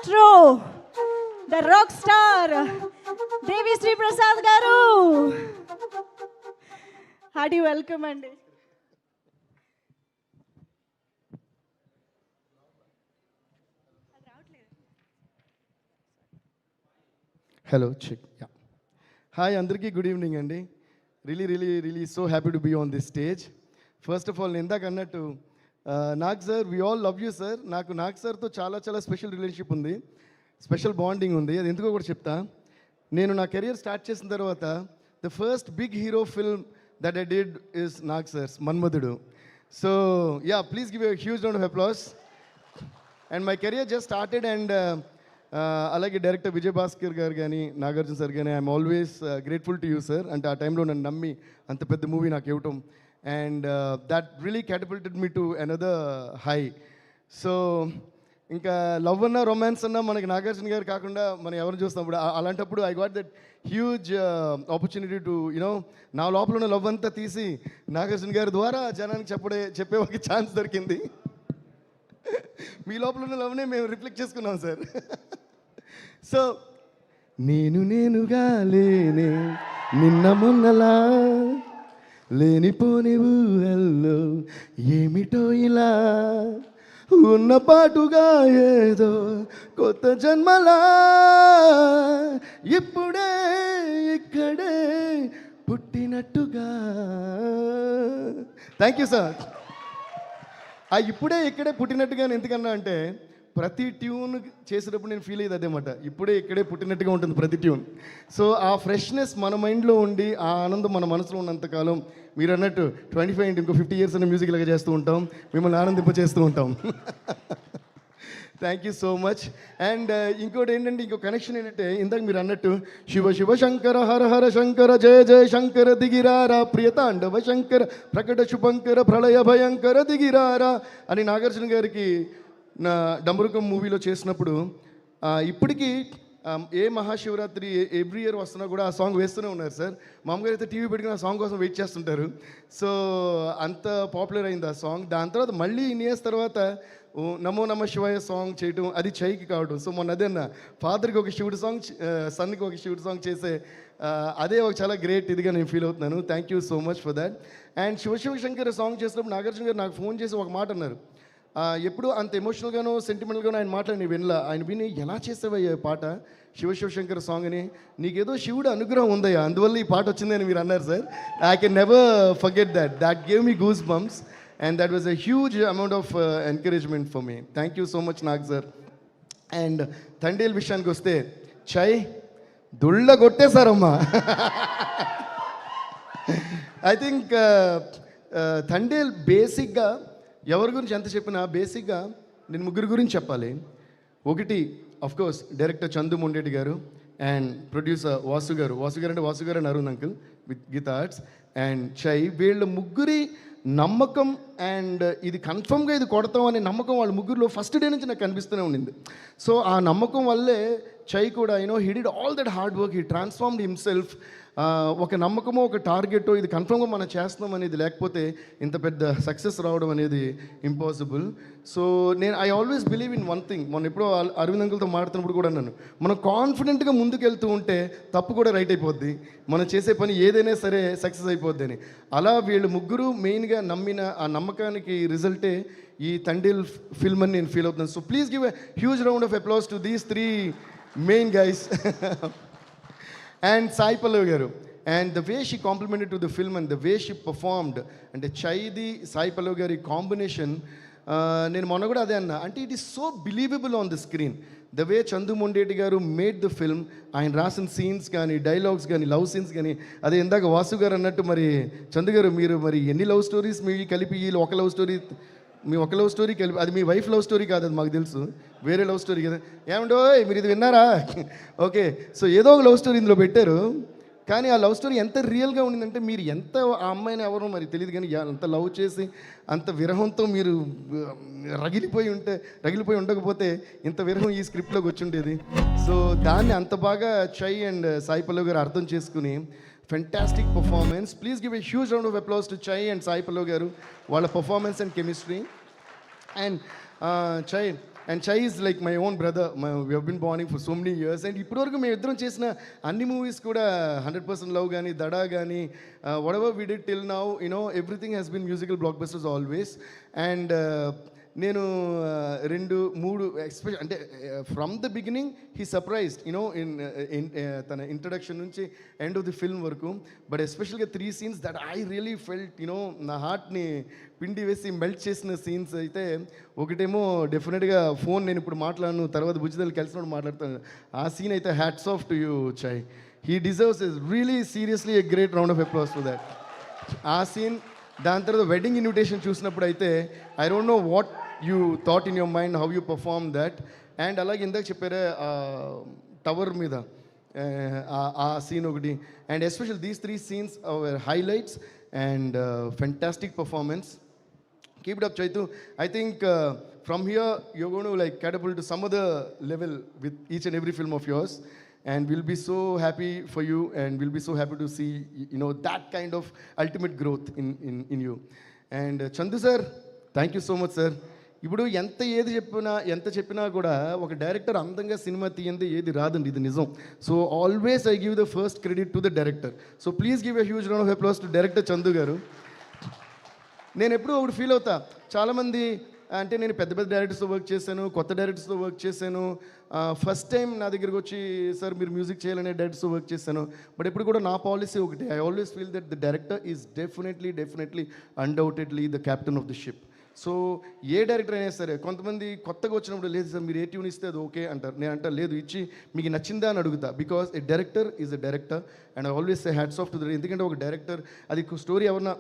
Maestro the rock star Devi Sri Prasad గారు hearty welcome అండి. Hello check. Hi అందరికీ గుడ్ ఈవినింగ్ అండి. Really so happy to be on this stage. First of all నేను ఇందాక అన్నట్టు Nag sir, we all love you sir. నాకు నాగ్ సార్తో చాలా స్పెషల్ రిలేషన్షిప్ ఉంది, స్పెషల్ బాండింగ్ ఉంది. అది ఎందుకో కూడా చెప్తా. నేను నా కెరియర్ స్టార్ట్ చేసిన తర్వాత the first big hero film that I did is Nag sir's Manmadhudu. So ya, please give a huge round of applause. And my career just started. And అలాగే డైరెక్టర్ విజయ్ భాస్కర్ గారు కానీ నాగార్జున సార్ కానీ I'm always grateful to you sir. అంటే ఆ టైంలో నన్ను నమ్మి అంత పెద్ద మూవీ నాకు ఇవ్వటం, and that really catapulted me to another high. So ఇంకా లవ్ అన్నా రొమాన్స్ అన్నా మనకి నాగార్జున గారు కాకుండా మనం ఎవరు చూస్తాం. అలాంటప్పుడు I got that huge opportunity to you know నా లోపల ఉన్న లవ్ అంతా తీసి నాగార్జున గారి ద్వారా జనానికి చెప్పే ఒక ఛాన్స్ దొరికింది. మీ లోపల ఉన్న లవ్నే మేము రిఫ్లెక్ట్ చేసుకున్నాం సార్. సో నేనుగా లేనే నిన్న మొన్నలా లేనిపోని ఊహల్లో ఏమిటో ఇలా ఉన్న పాటుగా ఏదో కొత్త జన్మలా ఇప్పుడే ఇక్కడే పుట్టినట్టుగా. Thank you sir. ఇప్పుడే ఇక్కడే పుట్టినట్టుగా ఎందుకన్నా అంటే ప్రతి ట్యూన్ చేసేటప్పుడు నేను ఫీల్ అయ్యేది అదేమాట, ఇప్పుడే ఇక్కడే పుట్టినట్టుగా ఉంటుంది ప్రతి ట్యూన్. సో ఆ ఫ్రెష్నెస్ మన మైండ్లో ఉండి ఆ ఆనందం మన మనసులో ఉన్నంతకాలం మీరు అన్నట్టు 25 ఇంకో 50 years అనే మ్యూజిక్ లాగా చేస్తూ ఉంటాం, మిమ్మల్ని ఆనందింప చేస్తూ ఉంటాం. Thank you so much. And ఇంకోటి ఏంటంటే, ఇంకో కనెక్షన్ ఏంటంటే, ఇందాక మీరు అన్నట్టు శివ శివ శంకర హర హర శంకర జయ జయ శంకర దిగిరారా ప్రియతాండవ శంకర ప్రకట శుభంకర ప్రళయ భయంకర దిగిరారా అని నాగార్జున గారికి నా డంబరుకం మూవీలో చేసినప్పుడు ఇప్పటికీ ఏ మహాశివరాత్రి ఎవ్రీ ఇయర్ వస్తున్నా కూడా ఆ సాంగ్ వేస్తూనే ఉన్నారు సార్. మామూలుగా అయితే టీవీ పెట్టుకుని ఆ సాంగ్ కోసం వెయిట్ చేస్తుంటారు. సో అంత పాపులర్ అయింది ఆ సాంగ్. దాని తర్వాత మళ్ళీ ఇన్ని ఇయర్స్ తర్వాత నమో నమ శివాయ సాంగ్ చేయటం, అది చైకి కావడం. సో మొన్న అదే అన్న, ఫాదర్కి ఒక శివుడు సాంగ్, సన్కి ఒక శివుడు సాంగ్ చేసే అదే ఒక చాలా గ్రేట్ ఇదిగా నేను ఫీల్ అవుతున్నాను. Thank you so much for that. And Sivashankar song చేసినప్పుడు నాగార్జున గారు నాకు ఫోన్ చేసి ఒక మాట అన్నారు. ఎప్పుడు అంత ఎమోషనల్గానో సెంటిమెంటల్గానో ఆయన మాటలు నేను వినలా. ఆయన విని ఎలా చేసావయ్యా పాట శివశంకర్ సాంగ్ అని, నీకేదో శివుడు అనుగ్రహం ఉందయ్యా, అందువల్ల ఈ పాట వచ్చిందని మీరు అన్నారు sir. I can never forget that gave me goose bumps. And that was a huge amount of encouragement for me. Thank you so much, Nag sir. And Thandel విషయానికి వస్తే చై దుళ్ళ కొట్టేశారమ్మా. ఐ థింక్ థండేల్ బేసిక్గా ఎవరి గురించి ఎంత చెప్పినా బేసిక్గా నేను ముగ్గురు గురించి చెప్పాలి. ఒకటి అఫ్కోర్స్ డైరెక్టర్ చందు మొండేటి గారు, అండ్ ప్రొడ్యూసర్ వాసు గారు అంటే వాసు గారు అని Arun uncle with Geetha Arts and Chay. వీళ్ళ ముగ్గురి నమ్మకం అండ్ ఇది కన్ఫర్మ్గా ఇది కొడతాం అనే నమ్మకం వాళ్ళ ముగ్గురులో ఫస్ట్ డే నుంచి నాకు కనిపిస్తూనే ఉండింది. సో ఆ నమ్మకం వల్లే చై కూడా he did all that hard work, he transformed himself. ఒక నమ్మకమో ఒక టార్గెటో ఇది కన్ఫర్మ్గా మనం చేస్తున్నాం అనేది లేకపోతే ఇంత పెద్ద సక్సెస్ రావడం అనేది impossible. So I always believe in one thing. మొన్న ఎప్పుడో అరవింద్ అంకుల్తో మాట్లాడుతున్నప్పుడు కూడా అన్నాను, మనం కాన్ఫిడెంట్గా ముందుకు వెళ్తూ ఉంటే తప్పు కూడా రైట్ అయిపోద్ది, మనం చేసే పని ఏదైనా సరే సక్సెస్ అయిపోద్ది అని. అలా వీళ్ళు ముగ్గురు మెయిన్గా నమ్మిన ఆ నమ్మకానికి రిజల్టే ఈ తండేల్ ఫిల్మ్ అని నేను ఫీల్ అవుతున్నాను. So please give a huge round of applause to these 3 main guys. And Sai Pallavi garu, and the way she complimented to the film and the way she performed, అంటే చైది సాయి పల్లవి గారి కాంబినేషన్. నేను మొన్న కూడా అదే అన్నా, అంటే it is so believable on the screen the way Chandu Mondeti గారు మేడ్ ద ఫిల్మ్. ఆయన రాసిన సీన్స్ కానీ డైలాగ్స్ కానీ లవ్ సీన్స్ కానీ, అదే ఇందాక వాసు గారు అన్నట్టు మరి చందు గారు మీరు మరి ఎన్ని లవ్ స్టోరీస్ మీ కలిపి ఒక లవ్ స్టోరీ మీ ఒక లవ్ స్టోరీ కలిపి, అది మీ వైఫ్ లవ్ స్టోరీ కాదు, అది మాకు తెలుసు, వేరే లవ్ స్టోరీ కదా. ఏమండో మీరు ఇది విన్నారా? ఓకే, సో ఏదో ఒక లవ్ స్టోరీ ఇందులో పెట్టారు. కానీ ఆ లవ్ స్టోరీ ఎంత రియల్గా ఉండిందంటే, మీరు ఎంత ఆ అమ్మాయిని ఎవరో మరి తెలియదు కానీ అంత లవ్ చేసి అంత విరహంతో మీరు రగిలిపోయి ఉండకపోతే ఇంత విరహం ఈ స్క్రిప్ట్లోకి వచ్చి ఉండేది. సో దాన్ని అంత బాగా చై అండ్ సాయి పల్లవి గారు అర్థం చేసుకుని fantastic performance. Please give a huge round of applause to Chay and Sai Pallavi గారు, వాళ్ళ performance and chemistry. And Chay, and Chay is like my own brother. We have been bonding for so many years. And ఇప్పటివరకు మేము ఇద్దరం చేసిన అన్ని మూవీస్ కూడా 100% love కానీ, దడా కానీ, whatever we did till now, everything has been musical blockbuster always. And నేను 2-3 ఎక్స్పెషల్ అంటే from the beginning he surprised in తన ఇంట్రడక్షన్ నుంచి ఎండ్ ఆఫ్ ది ఫిల్మ్ వరకు. బట్ ఎస్పెషల్గా 3 scenes that I really felt నా హార్ట్ని పిండి వేసి మెల్ట్ చేసిన సీన్స్ అయితే, ఒకటేమో డెఫినెట్గా ఫోన్ నేను ఇప్పుడు మాట్లాడను, తర్వాత బుజ్జిదలు కలిసినప్పుడు మాట్లాడతాను. ఆ సీన్ అయితే hats off to you Chay. He deserves is really seriously a great round of applause for that. ఆ సీన్, దాని తర్వాత వెడ్డింగ్ ఇన్విటేషన్ చూసినప్పుడు అయితే I don't know what you thought in your mind, how you perform that. And అలాగే ఇందాక చెప్పారే tower మీద ఆ సీన్ ఒకటి. And especial these 3 scenes are highlights and fantastic performance. Keep it up, Chaitu. I think from here you're going to like catapult to some other level with each and every film of yours, and we'll be so happy for you, and we'll be so happy to see that kind of ultimate growth in you. And Chandu sir, thank you so much sir. ఇప్పుడు ఎంత చెప్పినా కూడా ఒక director అందంగా cinema తీయంది ఏది రాదండి, ఇది నిజం. So always I give the first credit to the director. So please give a huge round of applause to director Chandu గారు. నేను ఎప్పుడూ ఒకటి ఫీల్ అవుతా, చాలామంది అంటే నేను పెద్ద పెద్ద డైరెక్టర్స్తో వర్క్ చేశాను, కొత్త డైరెక్టర్స్తో వర్క్ చేశాను, ఫస్ట్ టైం నా దగ్గరికి వచ్చి సార్ మీరు మ్యూజిక్ చేయాలనే డైరెక్టర్స్తో వర్క్ చేశాను. బట్ ఎప్పుడు కూడా నా పాలసీ ఒకటి, I always feel that the director is definitely undoubtedly the captain of the ship. So A director అయినా సరే, కొంతమంది కొత్తగా వచ్చినప్పుడు లేదు సార్ మీరు ఏ ట్యూన్ ఇస్తే అది ఓకే అంటారు. నేను అంటా లేదు, ఇచ్చి మీకు నచ్చిందా అని అడుగుతా. Because A director is a director and I always say hats off to the. ఎందుకంటే ఒక డైరెక్టర్ అది స్టోరీ ఎవరన్నా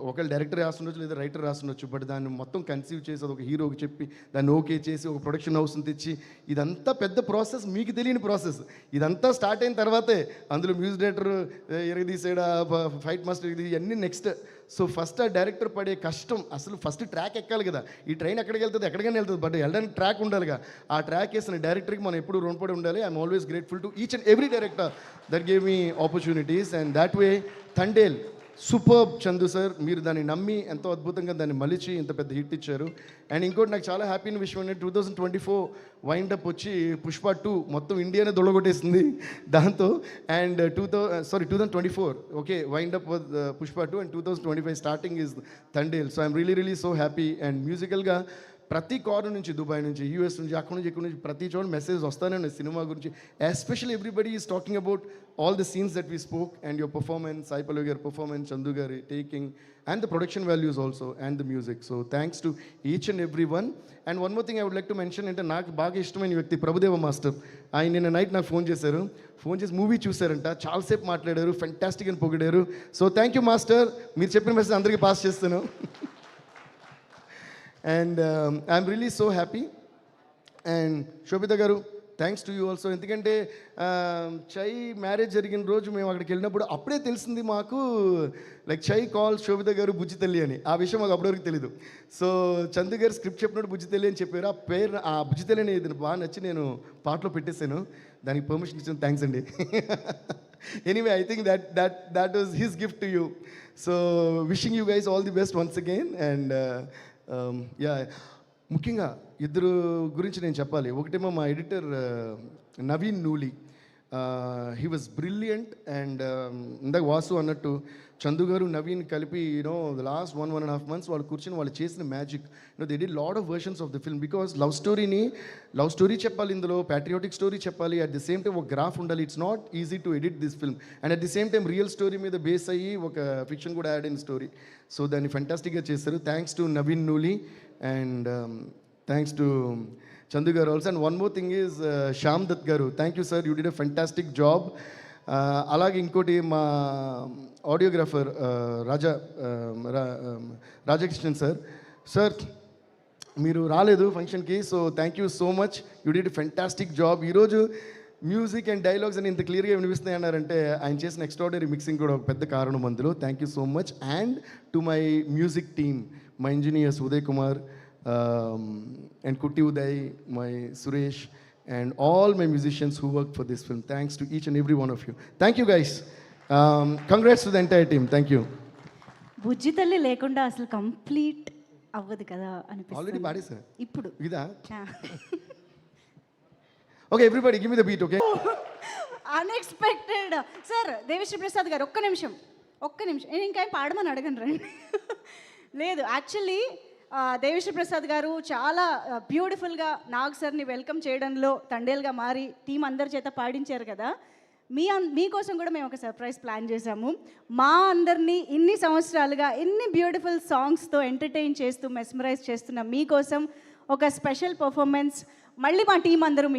ఒకవేళ డైరెక్టర్ రాస్తుండొచ్చు లేదా రైటర్ రాస్తుండొచ్చు, బట్ దాన్ని మొత్తం కన్సీవ్ చేసి అది ఒక హీరోకి చెప్పి దాన్ని ఓకే చేసి ఒక ప్రొడక్షన్ హౌస్ని తెచ్చి, ఇదంతా పెద్ద ప్రాసెస్, మీకు తెలియని ప్రాసెస్. ఇదంతా స్టార్ట్ అయిన తర్వాతే అందులో మ్యూజిక్ డైరెక్టర్ ఎరగదీసాడా, ఫైట్ మాస్టర్ ఇవన్నీ నెక్స్ట్. సో ఫస్ట్ ఆ డైరెక్టర్ పడే కష్టం, అసలు ఫస్ట్ ట్రాక్ ఎక్కాలి కదా. ఈ ట్రైన్ ఎక్కడికి వెళ్తుంది, ఎక్కడికైనా వెళ్తుంది, బట్ వెళ్ళడానికి ట్రాక్ ఉండాలిగా. ఆ ట్రాక్ వేసిన డైరెక్టర్కి మనం ఎప్పుడు రుణపడి ఉండాలి. I'm always grateful to each and every director that gave me opportunities. And that way Thandel superb Chandu sir, మీరు దాన్ని నమ్మి ఎంతో అద్భుతంగా దాన్ని మలిచి ఇంత పెద్ద హిట్ ఇచ్చారు. అండ్ ఇంకోటి నాకు చాలా హ్యాపీ విషయం ఏంటంటే 2024 వైండప్ వచ్చి పుష్ప 2 మొత్తం ఇండియానే దొడగొట్టేసింది దాంతో. And 2024 okay wind up Pushpa 2 and 2025 starting is Thandel. So I'm really so happy. And మ్యూజికల్గా ప్రతి కార్నర్ నుంచి, దుబాయ్ నుంచి, యూఎస్ నుంచి, అక్కడ నుంచి, ఇక్కడ నుంచి, ప్రతి చోట మెసేజ్ వస్తానే ఉన్నాయి సినిమా గురించి. Especially everybody is talking about all the scenes that we spoke and your performance, Sai Pallavi గారి పర్ఫార్మెన్స్, చందు గారి taking and the production values also and the music. So thanks to each and every one. And one more thing I would like to mention అంటే, నాకు బాగా ఇష్టమైన వ్యక్తి Prabhudeva master. ఆయన నిన్న night నాకు ఫోన్ చేసి మూవీ చూశారంట, చాలాసేపు మాట్లాడారు, ఫెంటాస్టిక్ అని పొగిడారు. సో థ్యాంక్ యూ మాస్టర్, మీరు చెప్పిన మెసేజ్ అందరికీ పాస్ చేస్తాను. And I'm really so happy. And Shobita garu, thanks to you also. ఎందుకంటే చై మ్యారేజ్ జరిగిన రోజు మేము అక్కడికి వెళ్ళినప్పుడు అప్పుడే తెలిసింది మాకు, లైక్ చై కాల్ శోభిత గారు బుజ్జి తల్లి అని. ఆ విషయం మాకు అప్పటివరకు తెలీదు. సో చందు గారు స్క్రిప్ట్ చెప్పినప్పుడు బుజ్జి తల్లి అని చెప్పారు. ఆ పేరు, ఆ బుజ్జి తల్లి అనేది బాగా నచ్చి నేను పాటలో పెట్టేశాను. దానికి పర్మిషన్ ఇచ్చిన థ్యాంక్స్ అండి. Anyway, I think that was his gift to you. So wishing you guys all the best once again. And yeah, ముఖ్యంగా ఇద్దరు గురించి నేను చెప్పాలి. ఒకటేమో మా editor Naveen Nooli, he was brilliant. And ఇందాక వాసు అన్నట్టు చందు గారు నవీన్ కలిపి ద లాస్ట్ 1.5 months వాళ్ళు కూర్చొని వాళ్ళు చేసిన magic. They did lot of versions of the film. Because love story చెప్పాలి, ఇందులో ప్యాట్రియాటిక్ స్టోరీ చెప్పాలి, అట్ ది సేమ్ టైం ఒక గ్రాఫ్ ఉండాలి. It's not easy to edit this film. And at the same time real story మీద base అయ్యి ఒక fiction కూడా add అయిన స్టోరీ. సో దాన్ని ఫెంటాస్టిక్గా చేస్తారు. Thanks to Naveen Nooli and thanks to Chandu garu also. And one more thing is Shyam Dutt garu, thank you sir, you did a fantastic job. అలాగే ఇంకోటి మా ఆడియోగ్రాఫర్ రాజకృష్ణన్ సార్ మీరు రాలేదు ఫంక్షన్కి. So thank you so much, you did fantastic job. ఈరోజు మ్యూజిక్ అండ్ డైలాగ్స్ అని ఇంత క్లియర్గా వినిపిస్తున్నాయి అన్నారంటే ఆయన చేసిన ఎక్స్ట్రాడనరీ మిక్సింగ్ కూడా ఒక పెద్ద కారణం అందులో. Thank you so much. And to my music team, my engineers Uday Kumar and Kutti Uday, my Suresh, and all my musicians who worked for this film. Thanks to each and every one of you. Thank you guys. Congrats to the entire team. Thank you. బుజ్జి తల్లి లేకుండా అసలు complete అవ్వదు కదా already అనిపిస్తుంది పాడేసా ఇప్పుడు ఇదా ఆ. Okay everybody give me the beat okay unexpected sir Devisri Prasad గారు ఒక్క నిమిషం నేను ఇంకా ఏం పాడమని అడగను రండి లేదు యాక్చువల్లీ దేవిశ్రీ ప్రసాద్ గారు చాలా బ్యూటిఫుల్గా నాగ్ సార్ని వెల్కమ్ చేయడంలో తండేలుగా మారి టీం అందరి చేత పాడించారు కదా మీకోసం కూడా మేము ఒక సర్ప్రైజ్ ప్లాన్ చేశాము మా అందరినీ ఇన్ని సంవత్సరాలుగా ఇన్ని బ్యూటిఫుల్ సాంగ్స్తో ఎంటర్టైన్ చేస్తూ మెస్మరైజ్ చేస్తున్న మీకోసం ఒక స్పెషల్ పర్ఫార్మెన్స్ మళ్ళీ మా టీం అందరూ